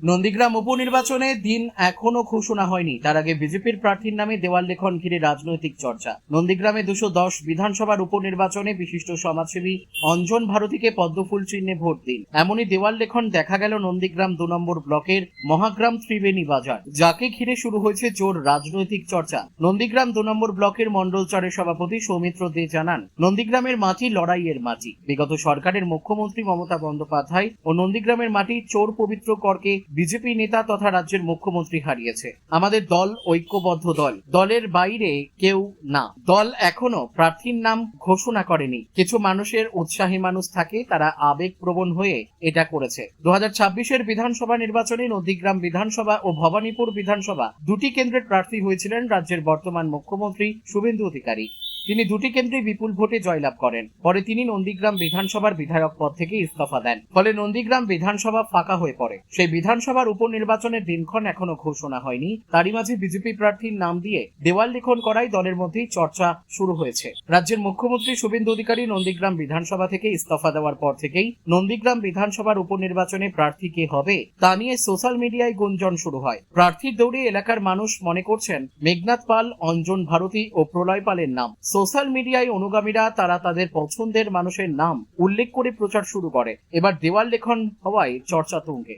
নন্দীগ্রাম উপনির্বাচনে দিন এখনো ঘোষণা হয়নি, তার আগে বিজেপির প্রার্থীর নামে দেওয়াল লেখন ঘিরে রাজনৈতিক চর্চা। নন্দীগ্রামে 210 বিধানসভার উপনির্বাচনে বিশিষ্ট সমাজসেবী অঞ্জন ভারতীকে পদ্মফুল চিহ্নে ভোট দিন, এমনই দেওয়াল লেখন দেখা গেল নন্দীগ্রাম 2 নম্বর ব্লকের মহাগ্রাম ত্রিবেণী বাজার, যাকে ঘিরে শুরু হয়েছে জোর রাজনৈতিক চর্চা। নন্দীগ্রাম 2 নম্বর ব্লকের মন্ডল চরের সভাপতি সৌমিত্র দে জানান, নন্দীগ্রামের মাটি লড়াইয়ের মাটি। বিগত সরকারের মুখ্যমন্ত্রী মমতা বন্দ্যোপাধ্যায় ও নন্দীগ্রামের মাটি চোর পবিত্র করকে বিজেপি নেতা তথা রাজ্যের মুখ্যমন্ত্রী হারিয়েছে। আমাদের দল ঐক্যবদ্ধ দল, দলের বাইরে কেউ না। দল এখনো প্রার্থীর নাম ঘোষণা করেনি। কিছু মানুষের উৎসাহী মানুষ থাকে, তারা আবেগপ্রবণ হয়ে এটা করেছে। 2026-এর বিধানসভা নির্বাচনে নন্দীগ্রাম বিধানসভা ও ভবানীপুর বিধানসভা দুটি কেন্দ্রের প্রার্থী হয়েছিলেন রাজ্যের বর্তমান মুখ্যমন্ত্রী শুভেন্দু অধিকারী। তিনি দুটি কেন্দ্রে বিপুল ভোটে জয়লাভ করেন। পরে তিনি নন্দীগ্রাম বিধানসভার বিধায়ক পদ থেকে ইস্তফা দেন। ফলে নন্দীগ্রাম বিধানসভা ফাঁকা হয়ে পড়ে। সেই বিধানসভার উপনির্বাচনের দিনক্ষণ এখনো ঘোষণা হয়নি। তারই মাঝে বিজেপি প্রার্থীর নাম দিয়ে দেওয়াল লিখন করায় দলের মধ্যেই চর্চা শুরু হয়েছে। রাজ্যের মুখ্যমন্ত্রী শুভেন্দু অধিকারী নন্দীগ্রাম বিধানসভা থেকে ইস্তফা দেওয়ার পর থেকেই নন্দীগ্রাম বিধানসভার উপনির্বাচনে প্রার্থী কে হবে তা নিয়ে সোশ্যাল মিডিয়ায় গুঞ্জন শুরু হয়। প্রার্থীর দৌড়ে এলাকার মানুষ মনে করছেন মেঘনাথ পাল, অঞ্জন ভারতী ও প্রলয় পালের নাম। সোশ্যাল মিডিয়ায় অনুগামীরা তারা তাদের পছন্দের মানুষের নাম উল্লেখ করে প্রচার শুরু করে। এবার দেওয়াল লেখন হওয়ায় চর্চা তুঙ্গে।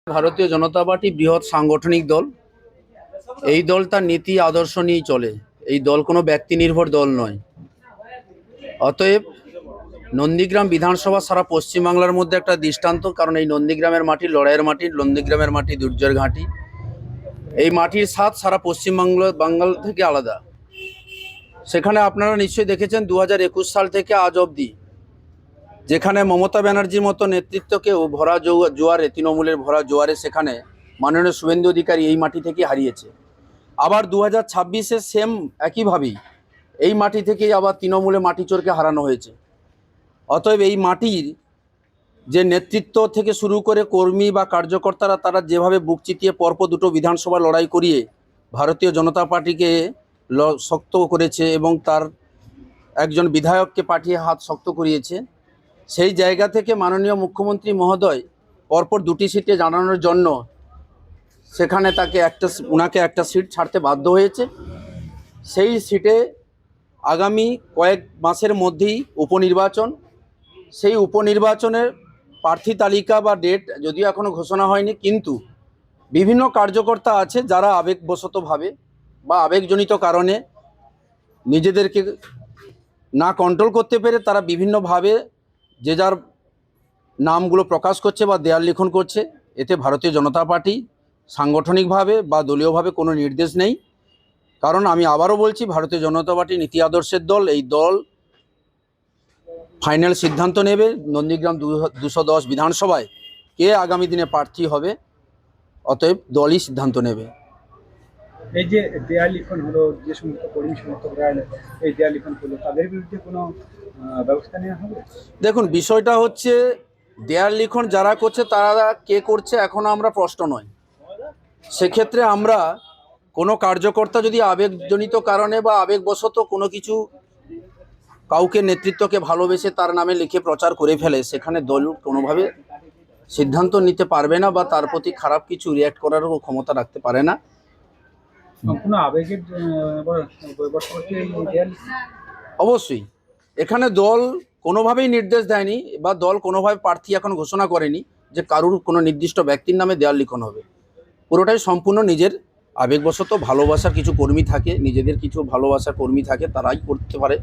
ভারতীয় জনতা পার্টি বৃহৎ সাংগঠনিক দল। এই দল তার নীতি আদর্শ নিয়েই চলে। এই দল কোনো ব্যক্তি নির্ভর দল নয়। অতএব নন্দীগ্রাম বিধানসভা সারা পশ্চিমবাংলার মধ্যে একটা দৃষ্টান্ত, কারণ এই নন্দীগ্রামের মাটি লড়াইয়ের মাটি, নন্দীগ্রামের মাটি দুর্জয়ের ঘাঁটি। এই মাটির স্বাদ সারা বাংলা থেকে আলাদা। সেখানে আপনারা নিশ্চয়ই দেখেছেন 2021 সাল থেকে আজ অবধি যেখানে মমতা ব্যানার্জির মতো নেতৃত্বকে ভরা জোয়ারে, তৃণমূলের ভরা জোয়ারে, সেখানে মাননীয় শুভেন্দু অধিকারী এই মাটি থেকে হারিয়েছে। আবার 2026-এ সেম একইভাবেই এই মাটি থেকেই আবার তৃণমূলে মাটিচোরকে হারানো হয়েছে। অতএব এই মাটির যে নেতৃত্ব থেকে শুরু করে কর্মী বা কার্যকর্তারা, তারা যেভাবে বুক চিতিয়ে পরপর দুটো বিধানসভা লড়াই করিয়ে ভারতীয় জনতা পার্টিকে শক্ত করেছে এবং তার একজন বিধায়ককে পাঠিয়ে হাত শক্ত করিয়েছে, সেই জায়গা থেকে মাননীয় মুখ্যমন্ত্রী মহোদয় পরপর দুটি সিটে জানানোর জন্য সেখানে ওনাকে একটা সিট ছাড়তে বাধ্য হয়েছে। সেই সিটে আগামী কয়েক মাসের মধ্যেই উপনির্বাচন। সেই উপনির্বাচনের প্রার্থী তালিকা বা ডেট যদিও এখনও ঘোষণা হয়নি, কিন্তু বিভিন্ন কার্যকর্তা আছে যারা আবেগবশতভাবে বা আবেগজনিত কারণে নিজেদেরকে না কন্ট্রোল করতে পেরে তারা বিভিন্নভাবে যে যার নামগুলো প্রকাশ করছে বা দেয়াল লিখন করছে। এতে ভারতীয় জনতা পার্টি সাংগঠনিকভাবে বা দলীয়ভাবে কোনো নির্দেশ নেই। কারণ আমি আবারও বলছি, ভারতীয় জনতা পার্টি নীতি আদর্শের দল। এই দল ফাইনাল সিদ্ধান্ত নেবে নন্দীগ্রাম 210 বিধানসভায় কে আগামী দিনে প্রার্থী হবে। অতএব দলই সিদ্ধান্ত নেবে। এই যে দেয়াল লিখন হলো, যে সমস্ত কর্মী সমর্থকরা এই দেয়াল লিখন হলো, তাদের বিরুদ্ধে কোনো ব্যবস্থা নেওয়া হবে? দেখুন, বিষয়টা হচ্ছে দেয়াল লিখন যারা করছে তারা কে করছে এখনো আমরা প্রশ্ন নয়। সেক্ষেত্রে আমরা কোনো কার্যকর্তা যদি আবেগজনিত কারণে বা আবেগবশত কোনো কিছু কাউকে নেতৃত্বকে ভালোবেসে তার নামে লিখে প্রচার করে ফেলে, সেখানে দল কোনোভাবে সিদ্ধান্ত নিতে পারবে না বা তার প্রতি খারাপ কিছু রিয়্যাক্ট করারও ক্ষমতা রাখতে পারে না। সম্পূর্ণ আবেগের অবশ্যই এখানে দল কোনোভাবেই নির্দেশ দেয়নি বা দল কোনোভাবে প্রার্থী এখন ঘোষণা করেনি যে কারুর কোনো নির্দিষ্ট ব্যক্তির নামে দেয়াল লিখন হবে। পুরোটাই সম্পূর্ণ নিজের আবেগবশত ভালোবাসার কিছু কর্মী থাকে, নিজেদের কিছু ভালোবাসার কর্মী থাকে, তারাই করতে পারে।